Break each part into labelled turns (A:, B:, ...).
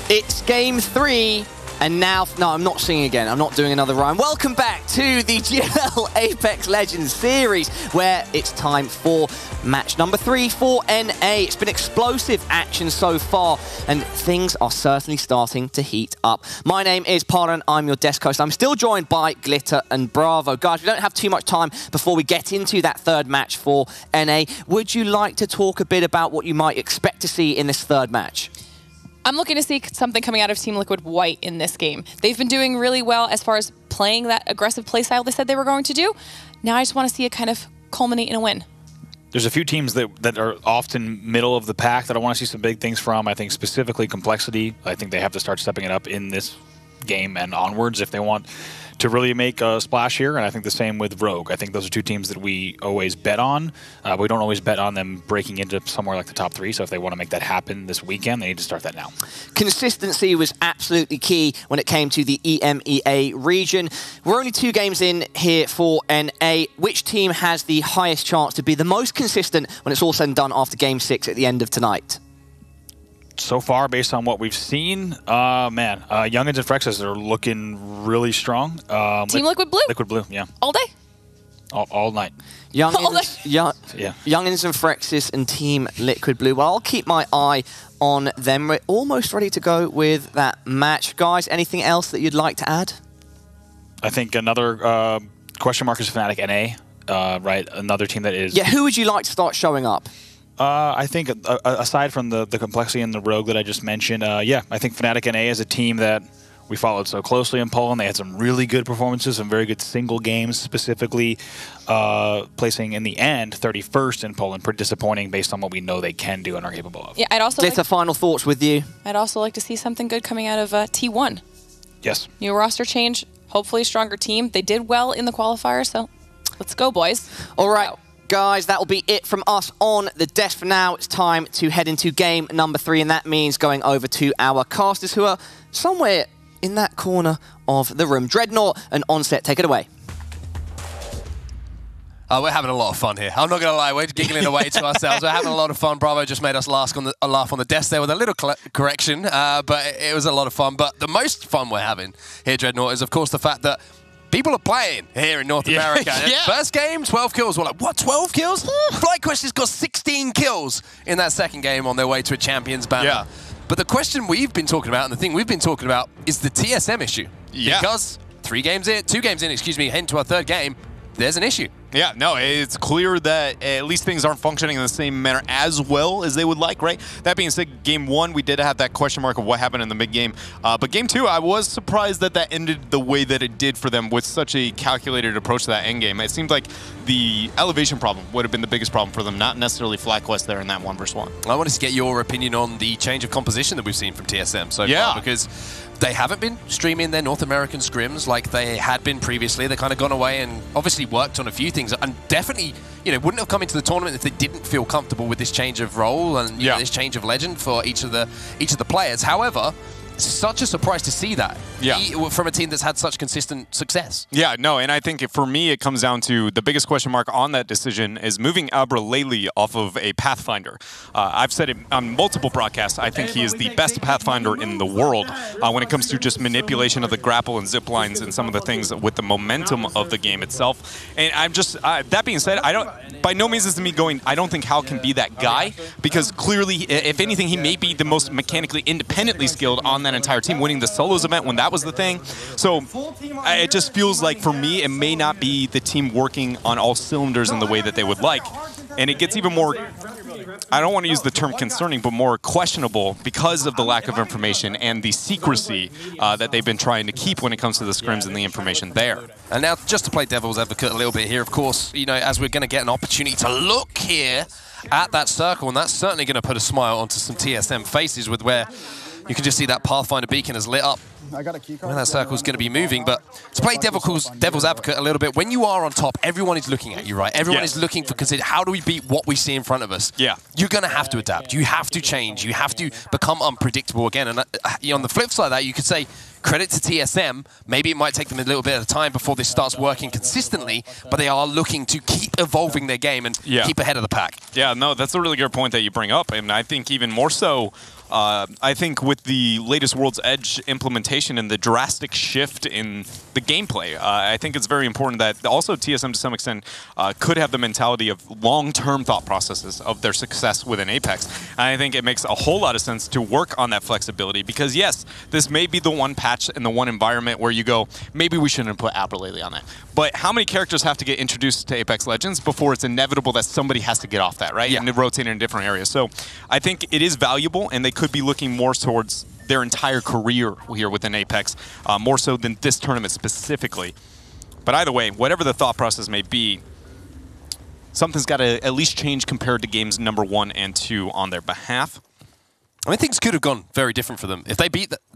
A: It's game 3, and now... No, I'm not singing again. I'm not doing another rhyme. Welcome back to the GLL Apex Legends series, where it's time for match number 3 for NA. It's been explosive action so far, and things are certainly starting to heat up. My name is Parlin. I'm your desk host. I'm still joined by Glitter and Bravo. Guys, we don't have too much time before we get into that third match for NA. Would you like to talk a bit about what you might expect to see in this third match?
B: I'm looking to see something coming out of Team Liquid White in this game. They've been doing really well as far as playing that aggressive playstyle they said they were going to do. Now I just want to see it kind of culminate in a win.
C: There's a few teams that are often middle of the pack that I want to see some big things from. I think specifically Complexity. I think they have to start stepping it up in this game and onwards if they want to really make a splash here, and I think the same with Rogue. I think those are two teams that we always bet on. We don't always bet on them breaking into somewhere like the top 3, so if they want to make that happen this weekend, they need to start that now.
A: Consistency was absolutely key when it came to the EMEA region. We're only 2 games in here for NA. Which team has the highest chance to be the most consistent when it's all said and done after Game 6 at the end of tonight?
C: So far, based on what we've seen, man, Youngins and Frexes are looking really strong.
B: Team Liquid Blue?
C: Liquid Blue, yeah.
B: All day?
C: All night.
A: Youngins, Youngins and Frexes and Team Liquid Blue. Well, I'll keep my eye on them. We're almost ready to go with that match. Guys, anything else that you'd like to add?
C: I think another question mark is Fnatic NA, right? Another team that is...
A: Yeah, who would you like to start showing up?
C: I think aside from the Complexity and the Rogue that I just mentioned, yeah, I think Fnatic NA is a team that we followed so closely in Poland. They had some really good performances, some very good single games, specifically placing in the end 31st in Poland. Pretty disappointing based on what we know they can do and are capable of.
B: Yeah, I'd also
A: Glitter, final thoughts with you.
B: I'd also like to see something good coming out of T1.
C: Yes.
B: New roster change, hopefully a stronger team. They did well in the qualifier, so let's go, boys.
A: All right. Guys, that will be it from us on the desk for now. It's time to head into game number 3, and that means going over to our casters who are somewhere in that corner of the room. Dreadnought and Onset, take it away.
D: We're having a lot of fun here. I'm not going to lie, we're giggling away to ourselves. We're having a lot of fun. Bravo just made us laugh on the desk there with a little correction, but it was a lot of fun. But the most fun we're having here, Dreadnought, is of course the fact that people are playing here in North America.
A: Yeah.
D: First game, 12 kills. We're like, what, 12 kills? FlyQuest has got 16 kills in that second game on their way to a Champions banner.
E: Yeah.
D: But the question we've been talking about, and the thing we've been talking about, is the TSM issue.
E: Yeah.
D: Because 2 games in, heading to our third game, there's an issue.
E: Yeah, no, it's clear that at least things aren't functioning in the same manner as well as they would like, right? That being said, game 1, we did have that question mark of what happened in the mid-game. But game 2, I was surprised that that ended the way that it did for them with such a calculated approach to that end game. It seemed like the elevation problem would have been the biggest problem for them, not necessarily FlyQuest there in that 1v1.
D: I wanted to get your opinion on the change of composition that we've seen from TSM so far, because they haven't been streaming their North American scrims like they had been previously. They kind of gone away and obviously worked on a few things, and definitely, you know, wouldn't have come into the tournament if they didn't feel comfortable with this change of role and you know, this change of legend for each of the players. However, it's such a surprise to see that from a team that's had such consistent success.
E: Yeah, no, and I think for me it comes down to the biggest question mark on that decision is moving Abraleli off of a Pathfinder. I've said it on multiple broadcasts. I think he is the best Pathfinder in the world when it comes to just manipulation of the grapple and zip lines and some of the things with the momentum of the game itself. And I'm just, that being said, by no means is to me going, I don't think Hal can be that guy, because clearly, if anything, he may be the most mechanically independently skilled on that entire team, winning the solos event when that was the thing. So it just feels like for me it may not be the team working on all cylinders in the way that they would like, and it gets even more, I don't want to use the term concerning, but more questionable because of the lack of information and the secrecy that they've been trying to keep when it comes to the scrims and the information there.
D: And now, just to play devil's advocate a little bit here, of course, you know, as we're going to get an opportunity to look here at that circle, and that's certainly going to put a smile onto some TSM faces with where you can just see that Pathfinder beacon has lit up. When that circle's going to be moving, but to play devil's advocate a little bit, when you are on top, everyone is looking at you, right? Everyone is looking for how do we beat what we see in front of us? Yeah. You're going to have to adapt. You have to change. You have to become unpredictable again. And on the flip side of that, you could say, credit to TSM, maybe it might take them a little bit of time before this starts working consistently, but they are looking to keep evolving their game and keep ahead of the pack.
E: Yeah, no, that's a really good point that you bring up, and I think even more so I think with the latest World's Edge implementation and the drastic shift in the gameplay, I think it's very important that also TSM to some extent could have the mentality of long-term thought processes of their success within Apex. And I think it makes a whole lot of sense to work on that flexibility because yes, this may be the one patch in the one environment where you go, maybe we shouldn't have put Abralele on that. But how many characters have to get introduced to Apex Legends before it's inevitable that somebody has to get off that, right?
D: Yeah.
E: And rotate in different areas. So I think it is valuable, and they could be looking more towards their entire career here within Apex, more so than this tournament specifically. But either way, whatever the thought process may be, something's got to at least change compared to games number 1 and 2 on their behalf.
D: I mean, things could have gone very different for them. If they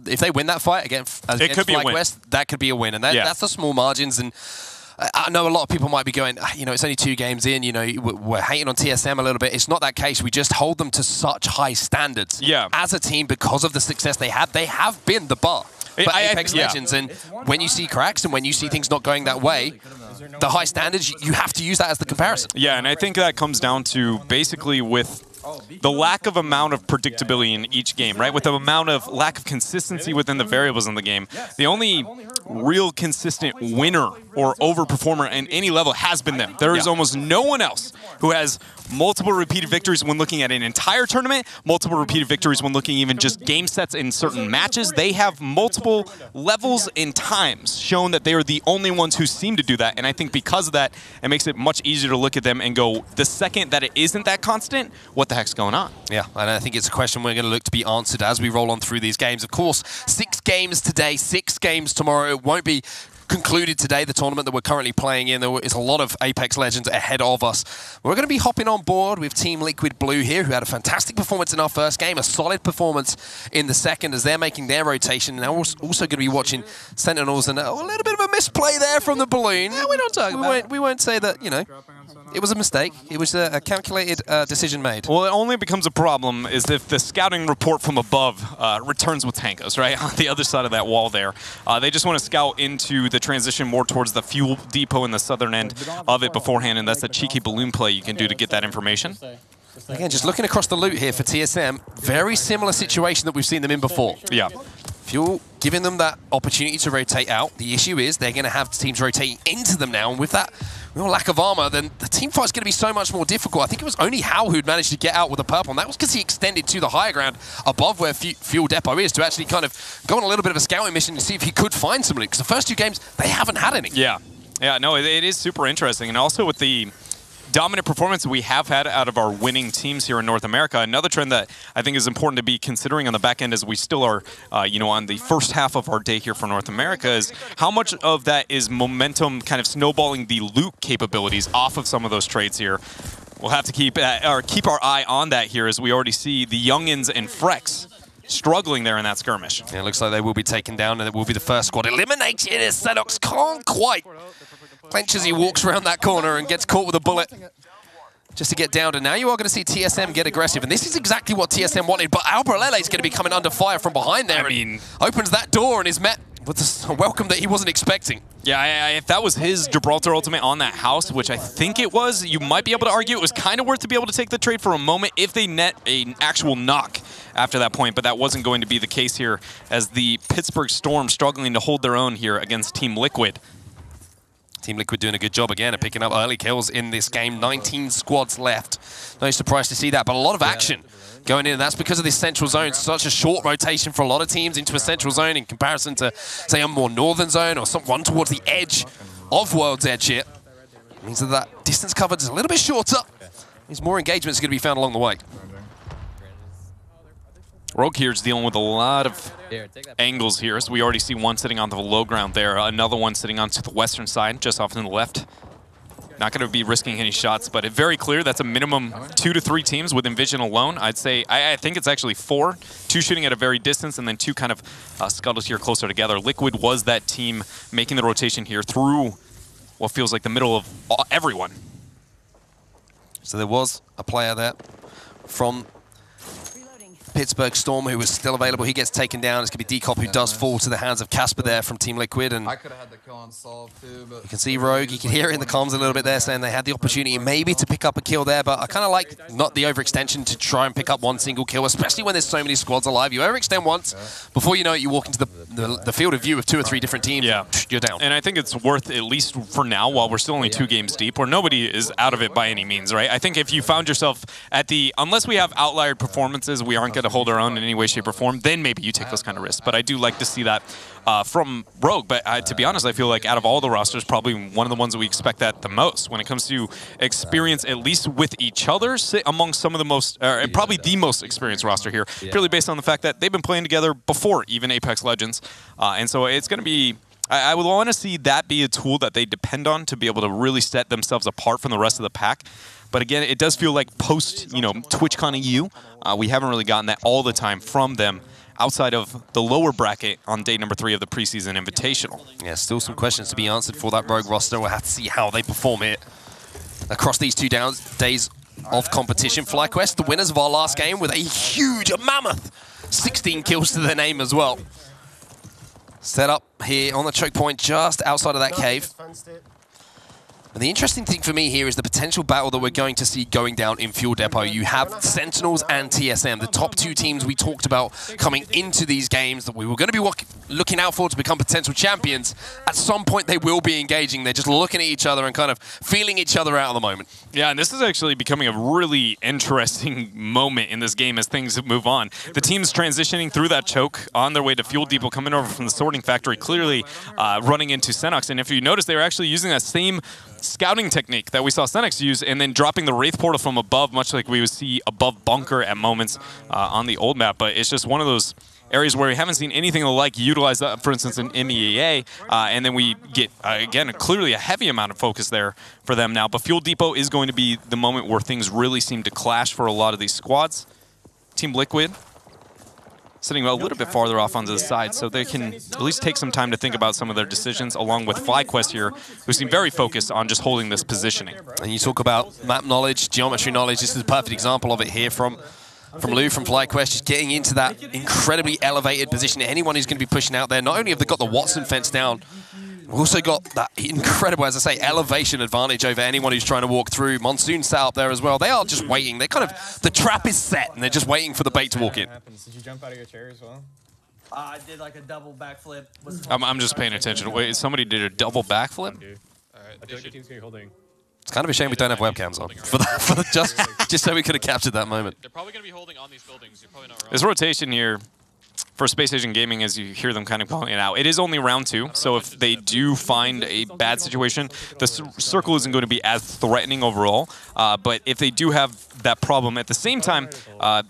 D: if they win that fight against Flag West, that could be a win, and that's the small margins. And I know a lot of people might be going, you know, it's only 2 games in, you know, we're hating on TSM a little bit. It's not that case. We just hold them to such high standards as a team because of the success they have. They have been the bar for Apex Legends, and when you see cracks and when you see things not going that way, the high standards, you have to use that as the comparison.
E: Yeah, and I think that comes down to basically with the lack of amount of predictability in each game, right? With the amount of lack of consistency within the variables in the game, the only real consistent winner or overperformer in any level has been them. There is almost no one else who has multiple repeated victories when looking at an entire tournament, multiple repeated victories when looking even just game sets in certain matches. They have multiple levels and times shown that they are the only ones who seem to do that. And I think because of that, it makes it much easier to look at them and go, the second that it isn't that constant, what the heck's going on?
D: Yeah, and I think it's a question we're going to look to be answered as we roll on through these games. Of course, 6 games today, 6 games tomorrow. It won't be concluded today, the tournament that we're currently playing in. There is a lot of Apex Legends ahead of us. We're going to be hopping on board with Team Liquid Blue here, who had a fantastic performance in our first game, a solid performance in the second as they're making their rotation. And we're also going to be watching Sentinels, and a little bit of a misplay there from the balloon. No, we don't talk about it. We won't say that, you know, it was a mistake. It was a calculated decision made.
E: Well, it only becomes a problem is if the scouting report from above returns with tankos, right? On the other side of that wall there. They just want to scout into the transition more towards the fuel depot in the southern end of it beforehand, and that's a cheeky balloon play you can do to get that information.
D: Again, just looking across the loot here for TSM, very similar situation that we've seen them in before.
E: Yeah.
D: Fuel giving them that opportunity to rotate out. The issue is they're going to have teams rotating into them now, and with that real lack of armor, then the team fight's going to be so much more difficult. I think it was only Hal who'd managed to get out with a purple, and that was because he extended to the higher ground above where Fuel Depot is to actually kind of go on a little bit of a scouting mission to see if he could find some loot, because the first 2 games, they haven't had any.
E: Yeah. Yeah, no, it is super interesting, and also with the dominant performance we have had out of our winning teams here in North America. Another trend that I think is important to be considering on the back end as we still are, you know, on the first half of our day here for North America is how much of that is momentum kind of snowballing the loot capabilities off of some of those trades here. We'll have to keep our eye on that here as we already see the Youngins and Frex struggling there in that skirmish.
D: Yeah, it looks like they will be taken down, and it will be the first squad eliminated as Sedox can't quite clench as he walks around that corner and gets caught with a bullet just to get down. And now you are going to see TSM get aggressive, and this is exactly what TSM wanted, but Abralele is going to be coming under fire from behind there. I mean, opens that door and is met with a welcome that he wasn't expecting.
E: Yeah, if that was his Gibraltar ultimate on that house, which I think it was, you might be able to argue it was kind of worth to be able to take the trade for a moment if they net an actual knock after that point, but that wasn't going to be the case here as the Pittsburgh Storm struggling to hold their own here against Team Liquid.
D: Team Liquid doing a good job again of picking up early kills in this game. 19 squads left. No surprise to see that, but a lot of action going in, and that's because of this central zone. Such a short rotation for a lot of teams into a central zone in comparison to, say, a more northern zone or one towards the edge of World's Edge here. It means that distance covered is a little bit shorter. There's more engagements going to be found along the way.
E: Rogue here is dealing with a lot of angles here. So we already see one sitting on the low ground there, another one sitting onto the western side, just off to the left. Not going to be risking any shots, but it's very clear that's a minimum 2 to 3 teams with Envision alone. I'd say, I think it's actually 4. 2 shooting at a very distance, and then 2 kind of scuttled here closer together. Liquid was that team making the rotation here through what feels like the middle of everyone. So
D: there was a player there from Pittsburgh Storm, who was still available. He gets taken down. It's going to be Decop, who does fall to the hands of Casper there from Team Liquid. And
F: I could have had the kill on Solve too, but...
D: You can see Rogue, you can hear it in the comms a little bit there, saying they had the opportunity maybe to pick up a kill there, but I kind of like not the overextension to try and pick up one single kill, especially when there's so many squads alive. You overextend once, before you know it, you walk into the field of view of 2 or 3 different teams, you're down.
E: And I think it's worth, at least for now, while we're still only 2 games deep, where nobody is out of it by any means, right? I think if you found yourself at the, unless we have outlier performances, we aren't going to hold our own in any way, shape, or form, then maybe you take those kind of risks. But I do like to see that from Rogue. But to be honest, I feel like out of all the rosters, probably one of the ones that we expect that the most when it comes to experience, at least with each other, sit among some of the most, probably the most experienced roster here, purely based on the fact that they've been playing together before even Apex Legends. And so it's going to be, I would want to see that be a tool that they depend on to be able to really set themselves apart from the rest of the pack. But again, it does feel like post, TwitchCon EU, we haven't really gotten that all the time from them outside of the lower bracket on day number 3 of the preseason invitational.
D: Yeah, still some questions to be answered for that Rogue roster. We'll have to see how they perform it across these 2 days of competition. FlyQuest, the winners of our last game, with a huge, mammoth 16 kills to their name as well. Set up here on the choke point just outside of that cave. And the interesting thing for me here is the potential battle that we're going to see going down in Fuel Depot. You have Sentinels and TSM, the top 2 teams we talked about coming into these games that we were going to be looking out for to become potential champions. At some point, they will be engaging. They're just looking at each other and kind of feeling each other out at the moment.
E: Yeah, and this is actually becoming a really interesting moment in this game as things move on. The team's transitioning through that choke on their way to Fuel Depot, coming over from the sorting factory, clearly running into Senox. And if you notice, they were actually using that same scouting technique that we saw Senex use, and then dropping the Wraith Portal from above, much like we would see above Bunker at moments on the old map. But it's just one of those areas where we haven't seen anything like utilize that, for instance, in MEAA, and then we get, again, clearly a heavy amount of focus there for them now. But Fuel Depot is going to be the moment where things really seem to clash for a lot of these squads. Team Liquid sitting a little bit farther off onto the side, so they can at least take some time to think about some of their decisions, along with FlyQuest here, who seem very focused on just holding this positioning.
D: And you talk about map knowledge, geometry knowledge. This is a perfect example of it here from Lou, from FlyQuest, just getting into that incredibly elevated position. Anyone who's going to be pushing out there, not only have they got the Watson fence down, we've also got that incredible, as I say, elevation advantage over anyone who's trying to walk through. Monsoon set up there as well. They are just waiting. They're kind of, the trap is set, and they're just waiting for the bait to walk in.
G: Did you jump out of your chair as well?
H: I did like a double backflip.
E: I'm just paying attention. Wait, somebody did a double backflip?
G: All right, I feel like your team's gonna be holding.
D: It's kind of a shame we don't have webcams on just so we could have captured that moment.
C: They're probably going to be holding on these buildings. You're probably not wrong.
E: This rotation here for Space Station Gaming, as you hear them kind of calling it out, it is only round 2, so if they do find a bad situation, the circle isn't going to be as threatening overall, but if they do have that problem at the same time,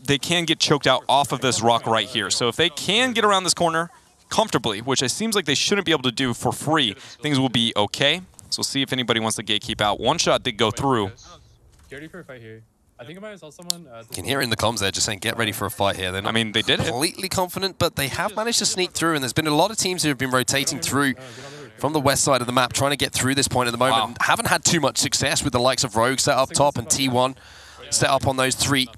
E: they can get choked out off of this rock right here. So if they can get around this corner comfortably, which it seems like they shouldn't be able to do for free, things will be okay. So we'll see if anybody wants to gatekeep out. One shot did go through.
G: Get ready for a fight here. I think I might as well someone.
D: You can hear in the comms there just saying, get ready for a fight here. They're not,
E: I mean, they did it.
D: Completely confident, but they have managed to sneak through, and there's been a lot of teams who have been rotating through from the west side of the map, trying to get through this point at the moment. Wow. Haven't had too much success with the likes of Rogue set up top and T1 set up on those 3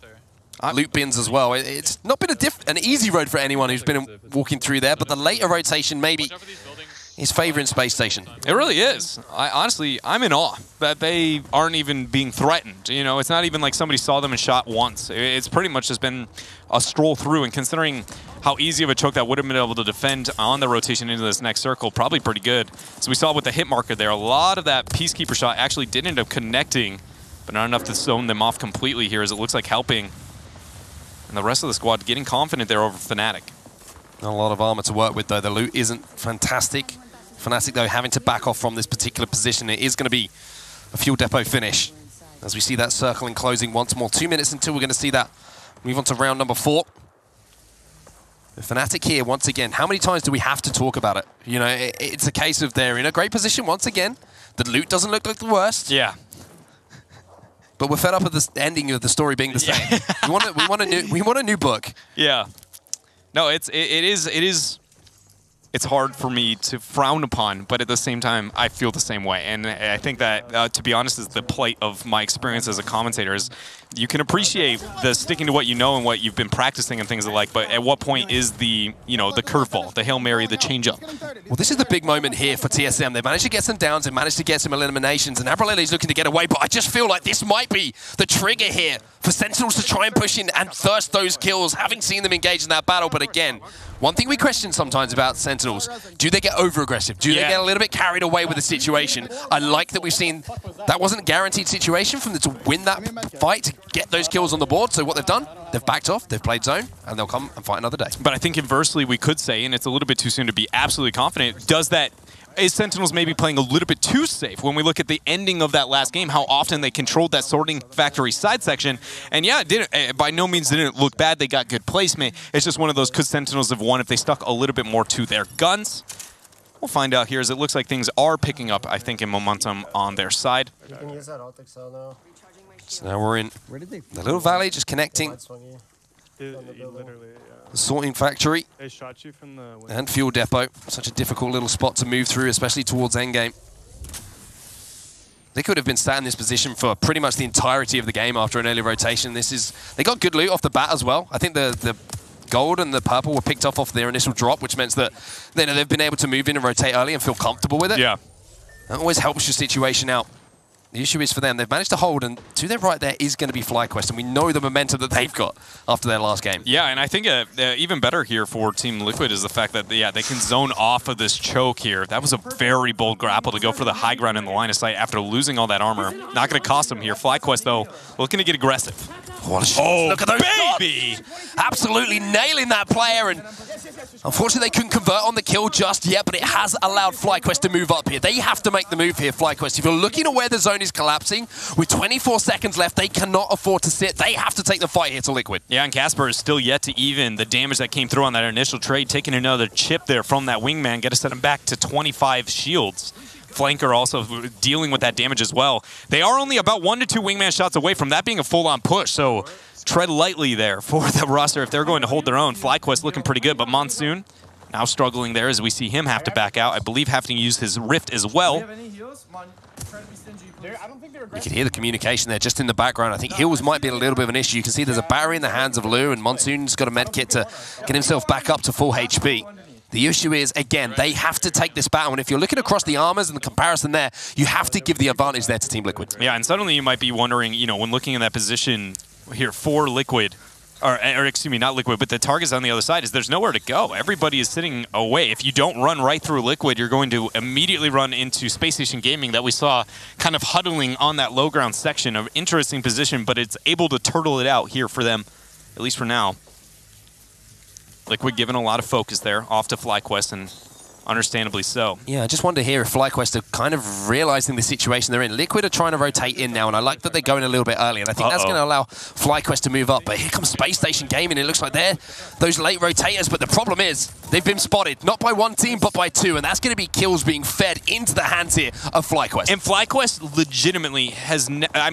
D: loot bins as well. It's not been an easy road for anyone who's been walking through there, but the later rotation maybe is favoring Space Station.
E: It really is. Honestly, I'm in awe that they aren't even being threatened. You know, it's not even like somebody saw them and shot once. It's pretty much just been a stroll through, and considering how easy of a choke that would have been able to defend on the rotation into this next circle, probably pretty good. So we saw with the hit marker there, a lot of that Peacekeeper shot actually did end up connecting, but not enough to zone them off completely here, as it looks like helping. And the rest of the squad getting confident there over Fnatic.
D: Not a lot of armor to work with, though. The loot isn't fantastic. Fnatic, though, having to back off from this particular position. It is going to be a Fuel Depot finish, as we see that circle enclosing once more. 2 minutes until we're going to see that move on to round number 4. The Fnatic here, once again, how many times do we have to talk about it? You know, it's a case of they're in a great position once again. The loot doesn't look like the worst.
E: Yeah.
D: But we're fed up with the ending of the story being the same. we want a new book.
E: Yeah. No, it is it's hard for me to frown upon, but at the same time, I feel the same way. And I think that, to be honest, is the plight of my experience as a commentator is you can appreciate the sticking to what you know and what you've been practicing and things like, but at what point is the, the curveball, the Hail Mary, the changeup?
D: Well, this is the big moment here for TSM. They've managed to get some downs, they've managed to get some eliminations, and Abralele's looking to get away, but I just feel like this might be the trigger here for Sentinels to try and push in and thirst those kills, having seen them engage in that battle. But again, one thing we question sometimes about Sentinels, do they get over-aggressive? Do they get a little bit carried away with the situation? I like that we've seen that wasn't a guaranteed situation for them to win that fight, to get those kills on the board. So what they've done, they've backed off, they've played zone, and they'll come and fight another day.
E: But I think inversely we could say, and it's a little bit too soon to be absolutely confident, is Sentinels maybe playing a little bit too safe when we look at the ending of that last game, how often they controlled that sorting factory side section. And yeah, it didn't, by no means didn't look bad. They got good placement. It's just one of those, could Sentinels have won if they stuck a little bit more to their guns? We'll find out here as it looks like things are picking up, I think, in momentum on their side.
I: You can use that optic cell now.
D: So now we're in the little valley, just connecting the sorting factory and fuel depot. Such a difficult little spot to move through, especially towards endgame. They could have been sat in this position for pretty much the entirety of the game after an early rotation. They got good loot off the bat as well. I think the gold and the purple were picked off their initial drop, which means that they've been able to move in and rotate early and feel comfortable with it.
E: Yeah.
D: That always helps your situation out. The issue is for them, they've managed to hold, and to their right there is going to be FlyQuest, and we know the momentum that they've got after their last game.
E: Yeah, and I think even better here for Team Liquid is the fact that, they can zone off of this choke here. That was a very bold grapple to go for the high ground in the line of sight after losing all that armor. Not going to cost them here. FlyQuest, though, looking to get aggressive.
D: What a shot.
E: Oh,
D: look at those
E: baby!
D: shots. Absolutely nailing that player, and unfortunately they couldn't convert on the kill just yet, but it has allowed FlyQuest to move up here. They have to make the move here, FlyQuest. If you're looking at where the zone is collapsing, with 24 seconds left, they cannot afford to sit. They have to take the fight here to Liquid.
E: Yeah, and Casper is still yet to even the damage that came through on that initial trade, taking another chip there from that wingman, get to set him back to 25 shields. Flanker also dealing with that damage as well. They are only about 1 to 2 wingman shots away from that being a full-on push, so tread lightly there for the roster if they're going to hold their own. FlyQuest looking pretty good, but Monsoon now struggling there as we see him have to back out. I believe having to use his Rift as well.
D: You can hear the communication there just in the background. I think heals might be a little bit of an issue. You can see there's a battery in the hands of Lou, and Monsoon's got a med kit to get himself back up to full HP. The issue is, again, they have to take this battle, and if you're looking across the armors and the comparison there, you have to give the advantage there to Team Liquid.
E: Yeah, and suddenly you might be wondering, when looking in that position here for Liquid, or excuse me, not Liquid, but the targets on the other side, is there's nowhere to go. Everybody is sitting away. If you don't run right through Liquid, you're going to immediately run into Space Station Gaming that we saw kind of huddling on that low ground section. An interesting position, but it's able to turtle it out here for them, at least for now. Liquid given a lot of focus there, off to FlyQuest, and understandably so.
D: Yeah, I just wonder here if FlyQuest are kind of realizing the situation they're in. Liquid are trying to rotate in now, and I like that they're going a little bit early, and I think that's going to allow FlyQuest to move up. But here comes Space Station Gaming. It looks like they're those late rotators, but the problem is they've been spotted, not by one team, but by two, and that's going to be kills being fed into the hands here of FlyQuest.
E: And FlyQuest legitimately has...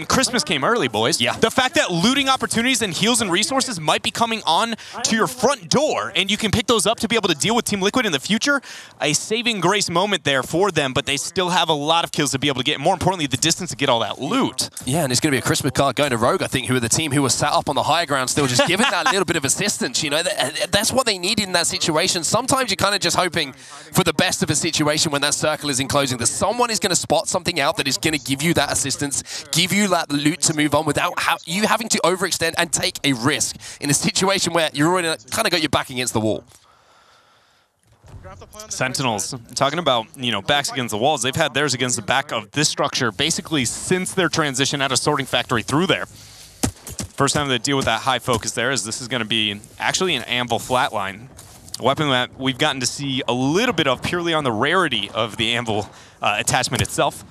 E: Christmas came early, boys.
D: Yeah.
E: The fact that looting opportunities and heals and resources might be coming on to your front door, and you can pick those up to be able to deal with Team Liquid in the future, a saving grace moment there for them, but they still have a lot of kills to be able to get. More importantly, the distance to get all that loot.
D: Yeah, and it's going to be a Christmas card going to Rogue, I think, who are the team who was sat up on the high ground still, just giving that little bit of assistance. That's what they need in that situation. Sometimes you're kind of just hoping for the best of a situation when that circle is enclosing, that someone is going to spot something out that is going to give you that assistance, give you that loot to move on without you having to overextend and take a risk in a situation where you're already kind of got your back against the wall.
E: Sentinels, talking about, backs against the walls, they've had theirs against the back of this structure basically since their transition out of Sorting Factory through there. First time they deal with that high focus there, is this is going to be actually an Anvil flatline. A weapon that we've gotten to see a little bit of purely on the rarity of the Anvil attachment itself.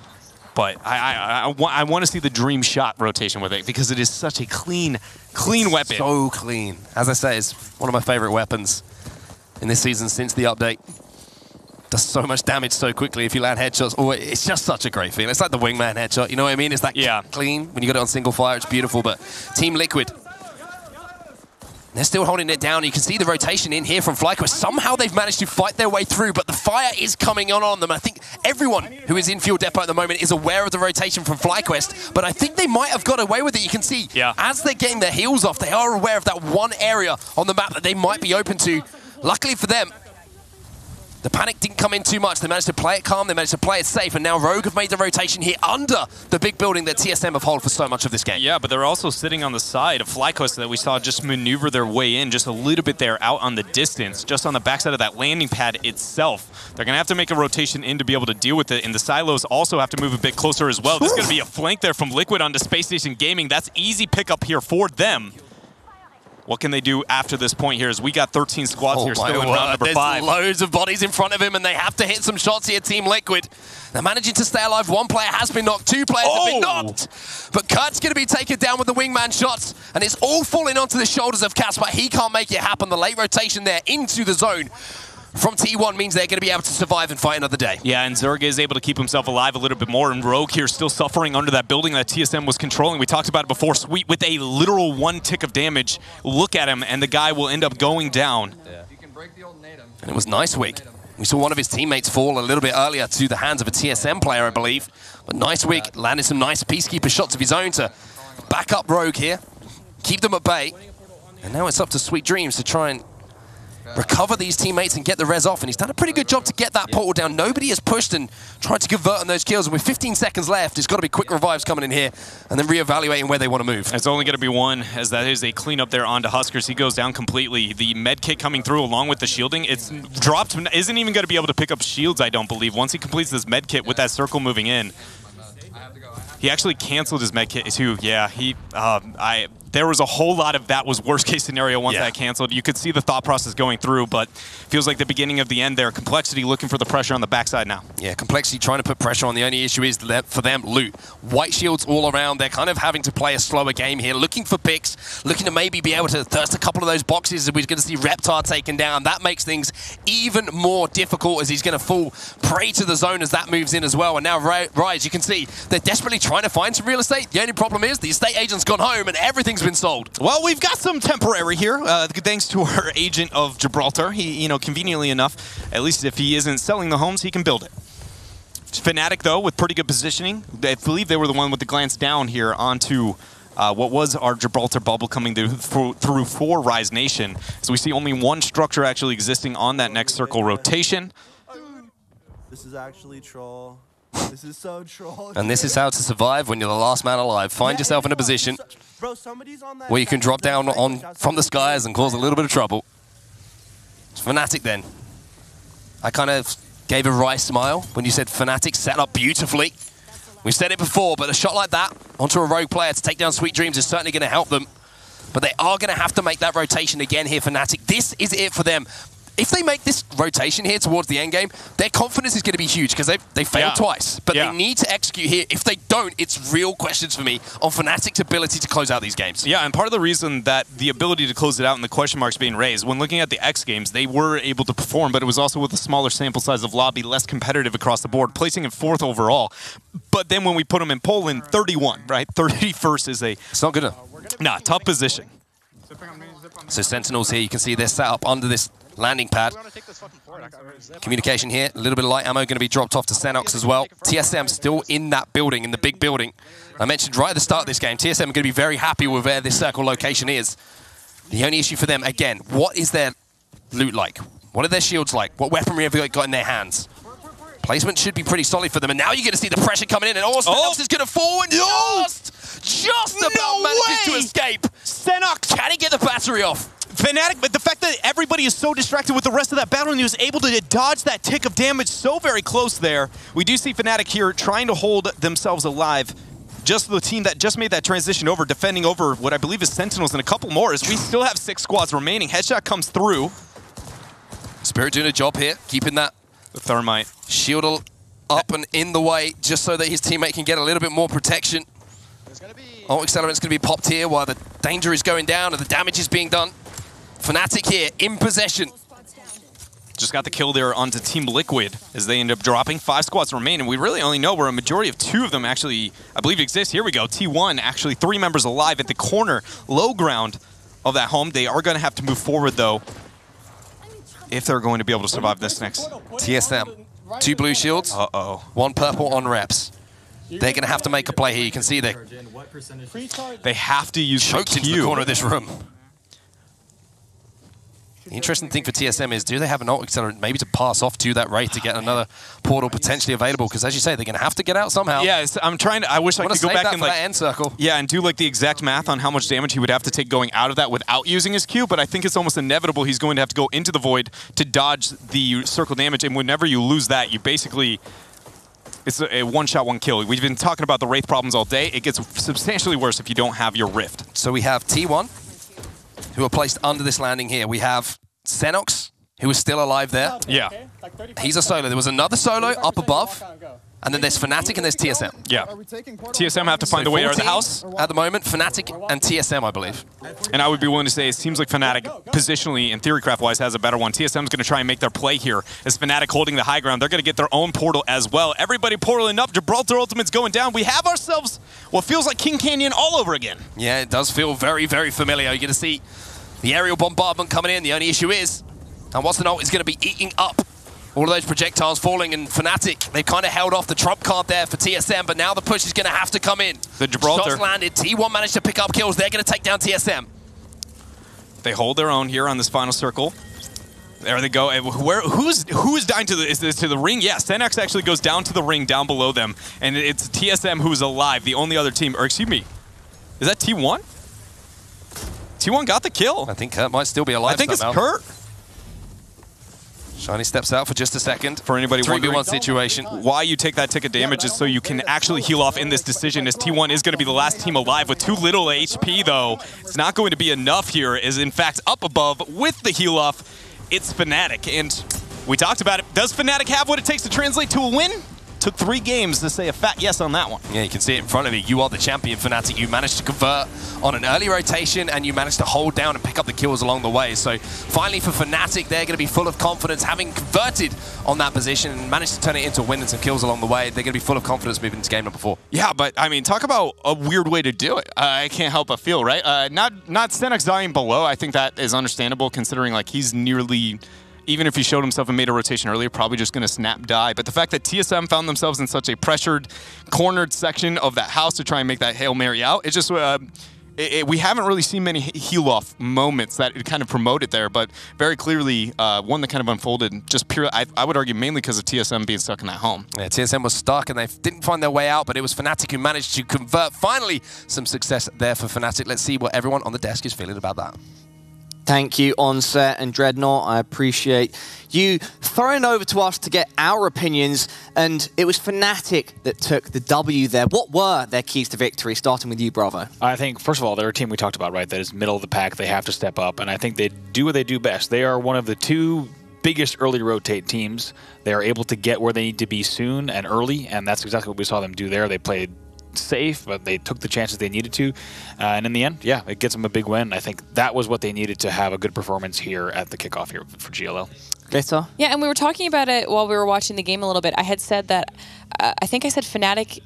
E: But I want to see the dream shot rotation with it because it is such a clean weapon.
D: So clean. As I say, it's one of my favorite weapons in this season since the update. Does so much damage so quickly if you land headshots. Oh, it's just such a great feeling. It's like the wingman headshot, you know what I mean? It's that clean. When you got it on single fire, it's beautiful. But Team Liquid They're still holding it down. You can see the rotation in here from FlyQuest. Somehow they've managed to fight their way through, but the fire is coming on them. I think everyone who is in Fuel Depot at the moment is aware of the rotation from FlyQuest, but I think they might have got away with it. You can see, as they're getting their heels off, they are aware of that one area on the map that they might be open to. Luckily for them, the panic didn't come in too much. They managed to play it calm, they managed to play it safe, and now Rogue have made the rotation here under the big building that TSM have held for so much of this game.
E: Yeah, but they're also sitting on the side of FlyQuest that we saw just maneuver their way in just a little bit there out on the distance, just on the backside of that landing pad itself. They're going to have to make a rotation in to be able to deal with it, and the silos also have to move a bit closer as well. There's going to be a flank there from Liquid onto Space Station Gaming. That's easy pickup here for them. What can they do after this point here as we got 13 squads here still in round number 5.
D: There's loads of bodies in front of him, and they have to hit some shots here, Team Liquid. They're managing to stay alive. One player has been knocked, 2 players have been knocked. But Kurt's going to be taken down with the wingman shots, and it's all falling onto the shoulders of Casper. He can't make it happen. The late rotation there into the zone from T1 means they're going to be able to survive and fight another day.
E: Yeah, and Zerga is able to keep himself alive a little bit more, and Rogue here still suffering under that building that TSM was controlling. We talked about it before. Sweet with a literal 1 tick of damage. Look at him, and the guy will end up going down.
D: And it was Nicewick. We saw one of his teammates fall a little bit earlier to the hands of a TSM player, I believe. But Nicewick landed some nice Peacekeeper shots of his own to back up Rogue here, keep them at bay. And now it's up to Sweet Dreams to try and recover these teammates and get the res off, and he's done a pretty good job to get that portal down. Nobody has pushed and tried to convert on those kills, and with 15 seconds left, it's got to be quick revives coming in here and then reevaluating where they want to move.
E: It's only going to be one, as that is a cleanup there onto Huskers. He goes down completely. The med kit coming through along with the shielding, it's dropped, isn't even going to be able to pick up shields, I don't believe, once he completes this med kit with that circle moving in. He actually canceled his med kit too. Yeah, there was a whole lot of that was worst case scenario once that canceled. You could see the thought process going through, but feels like the beginning of the end there. Complexity looking for the pressure on the backside now.
D: Yeah, Complexity trying to put pressure on. The only issue is that for them, loot. White shields all around. They're kind of having to play a slower game here, looking for picks, looking to maybe be able to thirst a couple of those boxes. We're going to see Reptar taken down. That makes things even more difficult as he's going to fall prey to the zone as that moves in as well. And now Rise, you can see they're desperately trying to find some real estate. The only problem is the estate agent's gone home and everything's been sold.
E: Well, we've got some temporary here, thanks to our agent of Gibraltar. He, conveniently enough, at least if he isn't selling the homes, he can build it. Fnatic, though, with pretty good positioning. I believe they were the one with the glance down here onto what was our Gibraltar bubble coming through for Rise Nation. So we see only one structure actually existing on that next circle rotation.
J: This is actually troll. This is so troll.
D: And this is how to survive when you're the last man alive. Find yourself in a position where you can drop down from the skies and cause a little bit of trouble. It's Fnatic then. I kind of gave a wry smile when you said Fnatic set up beautifully. We've said it before, but a shot like that onto a Rogue player to take down Sweet Dreams is certainly going to help them. But they are going to have to make that rotation again here, Fnatic. This is it for them. If they make this rotation here towards the end game, their confidence is going to be huge because they failed twice. But they need to execute here. If they don't, it's real questions for me on Fnatic's ability to close out these games.
E: Yeah, and part of the reason that the ability to close it out and the question marks being raised, when looking at the X Games, they were able to perform, but it was also with a smaller sample size of lobby, less competitive across the board, placing in 4th overall. But then when we put them in Poland, 31, right? 31st is a...
D: It's not good enough.
E: Nah, tough position.
D: So Sentinels here, you can see they're set up under this landing pad. Communication here, a little bit of light ammo going to be dropped off to Xenox as well. TSM still in that building, in the big building. I mentioned right at the start of this game, TSM are going to be very happy with where this circle location is. The only issue for them, again, what is their loot like? What are their shields like? What weaponry have they got in their hands? Placement should be pretty solid for them, and now you're going to see the pressure coming in, and Xenox is going to fall and just about manages to escape.
E: Xenox!
D: Can he get the battery off?
E: Fnatic, but the fact that everybody is so distracted with the rest of that battle and he was able to dodge that tick of damage so very close there. We do see Fnatic here trying to hold themselves alive. Just the team that just made that transition over, defending over what I believe is Sentinels and a couple more as we still have 6 squads remaining. Headshot comes through.
D: Spirit doing a job here, keeping that
E: Thermite
D: shield up and in the way just so that his teammate can get a little bit more protection. Ult Accelerant's going to be popped here while the danger is going down and the damage is being done. Fnatic here, in possession.
E: Just got the kill there onto Team Liquid as they end up dropping. 5 squads remain, and we really only know where a majority of 2 of them actually, I believe, exist. Here we go, T1, actually 3 members alive at the corner, low ground of that home. They are going to have to move forward, though, if they're going to be able to survive this next.
D: TSM, 2 blue shields,
E: Uh-oh.
D: 1 purple on reps. They're going to have to make a play here. You can see they
E: have to use
D: choked into the corner of this room. The interesting thing for TSM is, do they have an ult accelerant maybe to pass off to that Wraith to get another portal potentially available? Because as you say, they're going to have to get out somehow.
E: Yeah, I'm trying to. I wish I could go back and
D: that end circle.
E: Yeah, and do like the exact math on how much damage he would have to take going out of that without using his Q. But I think it's almost inevitable he's going to have to go into the void to dodge the circle damage. And whenever you lose that, you basically. It's a one-shot, one-kill. We've been talking about the Wraith problems all day. It gets substantially worse if you don't have your Rift.
D: So we have T1, who are placed under this landing here. We have Xenox, who is still alive there.
E: Yeah.
D: He's a solo. There was another solo up above. And then there's Fnatic and there's TSM.
E: Yeah. TSM have to find a way out of the house.
D: At the moment, Fnatic and TSM, I believe.
E: And I would be willing to say it seems like Fnatic, positionally and theorycraft-wise, has a better one. TSM's going to try and make their play here. As Fnatic holding the high ground, they're going to get their own portal as well. Everybody portaling up. Gibraltar Ultimate's going down. We have ourselves what feels like King Canyon all over again.
D: Yeah, it does feel very, very familiar. You're going to see the aerial bombardment coming in. The only issue is, and what's the ult is going to be eating up all of those projectiles falling, and Fnatic, they've kind of held off the trump card there for TSM, but now the push is going to have to come in.
E: The Gibraltar.
D: Shots landed. T1 managed to pick up kills. They're going to take down TSM.
E: They hold their own here on this final circle. There they go. Who's dying to the ring? Yeah, Senex actually goes down to the ring down below them, and it's TSM who's alive, the only other team. Or excuse me, is that T1? T1 got the kill.
D: I think Kurt might still be alive.
E: I think
D: somehow.
E: it's Kurt.
D: Shiny steps out for just a second.
E: For anybody wondering
D: 3v1 situation.
E: Why you take that ticket damage is so you can actually heal off in this decision, as T1 is going to be the last team alive with too little HP, though. It's not going to be enough here, as in fact up above with the heal off, it's Fnatic. And we talked about it. Does Fnatic have what it takes to translate to a win? Took 3 games to say a fat yes on that one.
D: Yeah, you can see it in front of you. You are the champion, Fnatic. You managed to convert on an early rotation, and you managed to hold down and pick up the kills along the way. So finally for Fnatic, they're going to be full of confidence, having converted on that position and managed to turn it into a win and some kills along the way. They're going to be full of confidence moving into game number 4.
E: Yeah, but I mean, talk about a weird way to do it. I can't help but feel, right? Not Senex dying below. I think that is understandable, considering like he's nearly... Even if he showed himself and made a rotation earlier, probably just going to snap die. But the fact that TSM found themselves in such a pressured, cornered section of that house to try and make that Hail Mary out, it's just, we haven't really seen many heal-off moments that kind of promote it there, but very clearly one that kind of unfolded just purely, I would argue, mainly because of TSM being stuck in that home.
D: Yeah, TSM was stuck and they didn't find their way out, but it was Fnatic who managed to convert. Finally, some success there for Fnatic. Let's see what everyone on the desk is feeling about that.
A: Thank you, Onset and Dreadnought. I appreciate you throwing over to us to get our opinions, and it was Fnatic that took the W there. What were their keys to victory, starting with you, Bravo?
C: I think, first of all, they're a team we talked about, right, that is middle of the pack. They have to step up, and I think they do what they do best. They are one of the 2 biggest early rotate teams. They are able to get where they need to be soon and early, and that's exactly what we saw them do there. They played safe, but they took the chances they needed to, and in the end, yeah, it gets them a big win. I think that was what they needed to have a good performance here at the kickoff here for GLL.
A: Glitter?
B: Yeah, and we were talking about it while we were watching the game a little bit. I had said that, I think I said Fnatic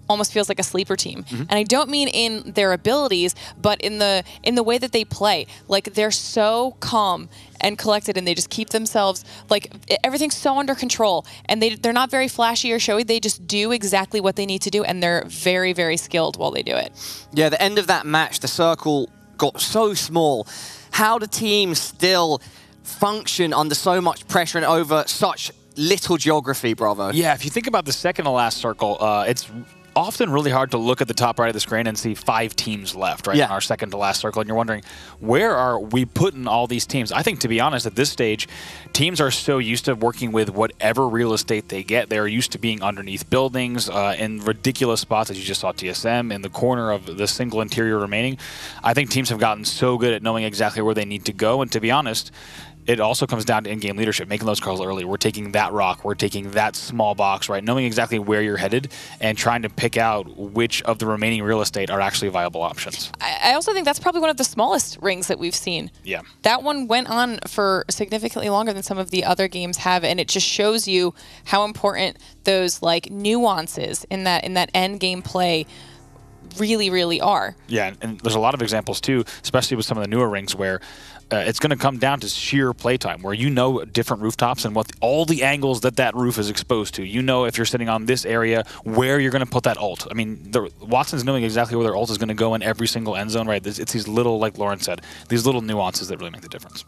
B: almost feels like a sleeper team. And I don't mean in their abilities, but in the way that they play. Like, they're so calm and collected, and they just keep themselves, like, everything's so under control, and they're not very flashy or showy. They just do exactly what they need to do, and they're very, very skilled while they do it.
A: Yeah, the end of that match, the circle got so small. How do teams still function under so much pressure and over such little geography, Bravo?
C: Yeah, if you think about the second to last circle, it's often really hard to look at the top right of the screen and see 5 teams left, right, in our second to last circle, and you're wondering, where are we putting all these teams? I think, to be honest, at this stage, teams are so used to working with whatever real estate they get. They're used to being underneath buildings, in ridiculous spots, as you just saw TSM, in the corner of the single interior remaining. I think teams have gotten so good at knowing exactly where they need to go, and to be honest, it also comes down to in-game leadership, making those calls early. We're taking that rock, we're taking that small box, right? Knowing exactly where you're headed and trying to pick out which of the remaining real estate are actually viable options.
B: I also think that's probably one of the smallest rings that we've seen.
C: Yeah.
B: That one went on for significantly longer than some of the other games have, and it just shows you how important those, like, nuances in that end game play really, really are.
C: Yeah, and there's a lot of examples too, especially with some of the newer rings where it's going to come down to sheer playtime, where you know different rooftops and what all the angles that roof is exposed to. You know if you're sitting on this area, where you're going to put that ult. I mean, Watson's knowing exactly where their ult is going to go in every single end zone, right? It's these little, like Lauren said, these little nuances that really make the difference.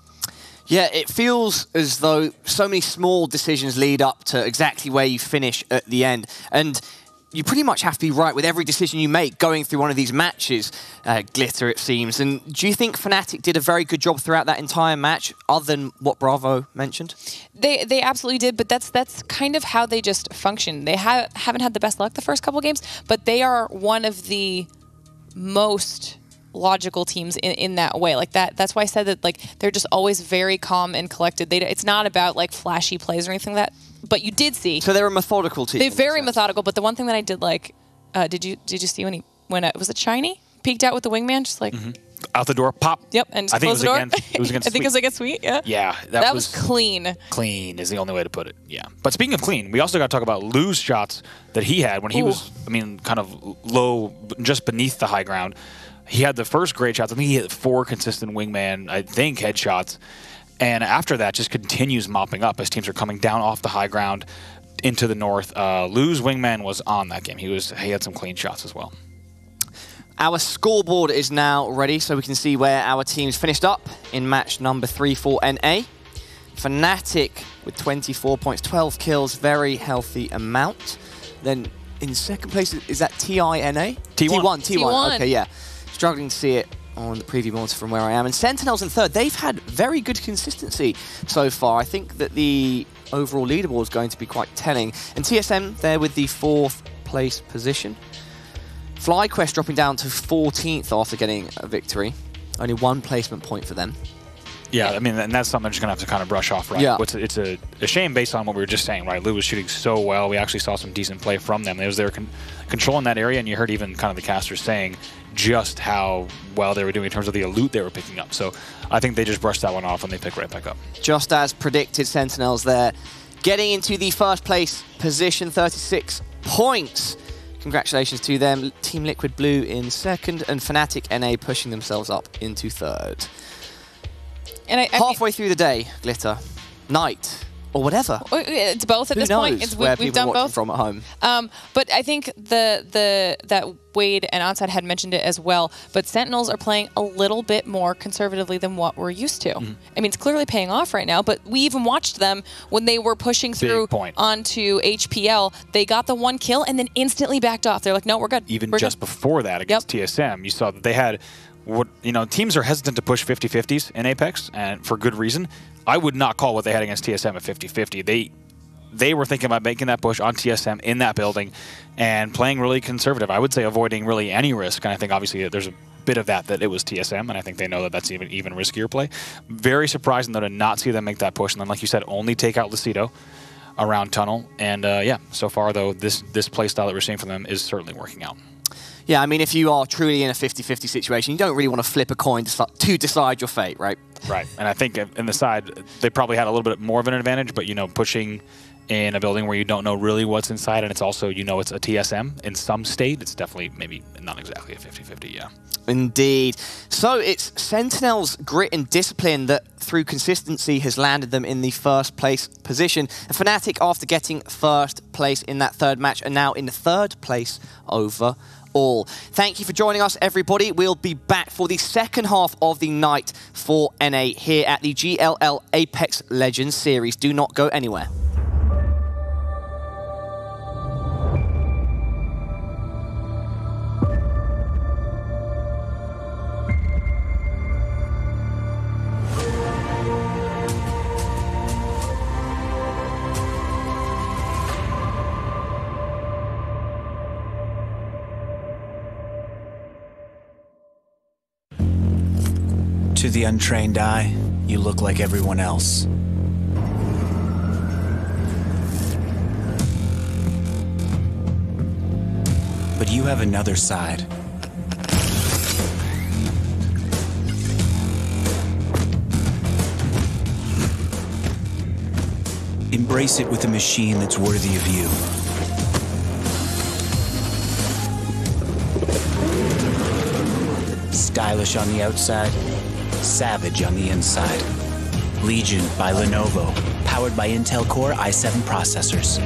A: Yeah, it feels as though so many small decisions lead up to exactly where you finish at the end. And you pretty much have to be right with every decision you make going through one of these matches, Glitter, it seems. And do you think Fnatic did a very good job throughout that entire match, other than what Bravo mentioned?
B: They absolutely did, but that's kind of how they just function. They haven't had the best luck the first couple games, but they are one of the most logical teams in that way. Like that's why I said that, like, they're just always very calm and collected. It's not about like flashy plays or anything like that. But you did see.
A: So they're a methodical team.
B: They're very methodical. But the one thing that I did like, did you see when was it Shiny peeked out with the wingman, just like
C: out the door, pop.
B: Yep, and just
C: I think
B: close the door.
C: It was against
B: I think it was against Sweet. Yeah.
C: Yeah,
B: that was clean.
C: Clean is the only way to put it. Yeah. But speaking of clean, we also got to talk about Lou's shots that he had when he was, I mean, kind of low, just beneath the high ground. He had the first great shots. I think he hit 4 consistent wingman, I think, headshots. And after that, just continues mopping up as teams are coming down off the high ground into the north. Lou's wingman was on that game. He had some clean shots as well.
A: Our scoreboard is now ready, so we can see where our teams finished up in match number 3 for NA. Fnatic with 24 points, 12 kills, very healthy amount. Then in second place, is that TINA? T1. Okay, yeah. Struggling to see it on the preview monitor from where I am. And Sentinels in third, they've had very good consistency so far. I think that the overall leaderboard is going to be quite telling. And TSM, they're with the 4th place position. FlyQuest dropping down to 14th after getting a victory. Only 1 placement point for them.
C: Yeah, I mean, and that's something I'm just going to have to kind of brush off, right?
A: Yeah.
C: It's a shame based on what we were just saying, right? Lou was shooting so well. We actually saw some decent play from them. They was there controlling that area, and you heard even kind of the casters saying just how well they were doing in terms of the loot they were picking up. So I think they just brushed that one off, and they picked right back up.
A: Just as predicted, Sentinels there getting into the 1st place position, 36 points. Congratulations to them. Team Liquid Blue in 2nd, and Fnatic NA pushing themselves up into 3rd.
B: And
A: halfway through the day, Glitter, night, or whatever.
B: It's both at this point. We've done both
A: from at home.
B: But I think that Wade and Onside had mentioned it as well. But Sentinels are playing a little bit more conservatively than what we're used to. I mean, it's clearly paying off right now. But we even watched them when they were pushing through onto HPL. They got the 1 kill and then instantly backed off. They're like, no, we're good.
C: Even just before that against TSM, you saw that they had. Teams are hesitant to push 50-50s in Apex, and for good reason. I would not call what they had against TSM a 50-50. They were thinking about making that push on TSM in that building and playing really conservative. I would say avoiding really any risk, and I think obviously there's a bit of that it was TSM, and I think they know that that's even riskier play. Very surprising, though, to not see them make that push, and then, like you said, only take out Lucido around Tunnel. And, yeah, so far, though, this play style that we're seeing from them is certainly working out.
A: Yeah, I mean, if you are truly in a 50-50 situation, you don't really want to flip a coin to decide your fate, right?
C: Right, and I think in the side, they probably had a little bit more of an advantage, but, pushing in a building where you don't know really what's inside, and it's also, it's a TSM in some state, it's definitely maybe not exactly a 50-50, yeah.
A: Indeed. So it's Sentinel's grit and discipline that, through consistency, has landed them in the 1st place position. And Fnatic, after getting 1st place in that 3rd match, are now in 3rd place overall. Thank you for joining us, everybody. We'll be back for the 2nd half of the night for NA here at the GLL Apex Legends series. Do not go anywhere.
K: To the untrained eye, you look like everyone else. But you have another side. Embrace it with a machine that's worthy of you. Stylish on the outside, savage on the inside. Legion by Lenovo, powered by Intel Core i7 processors.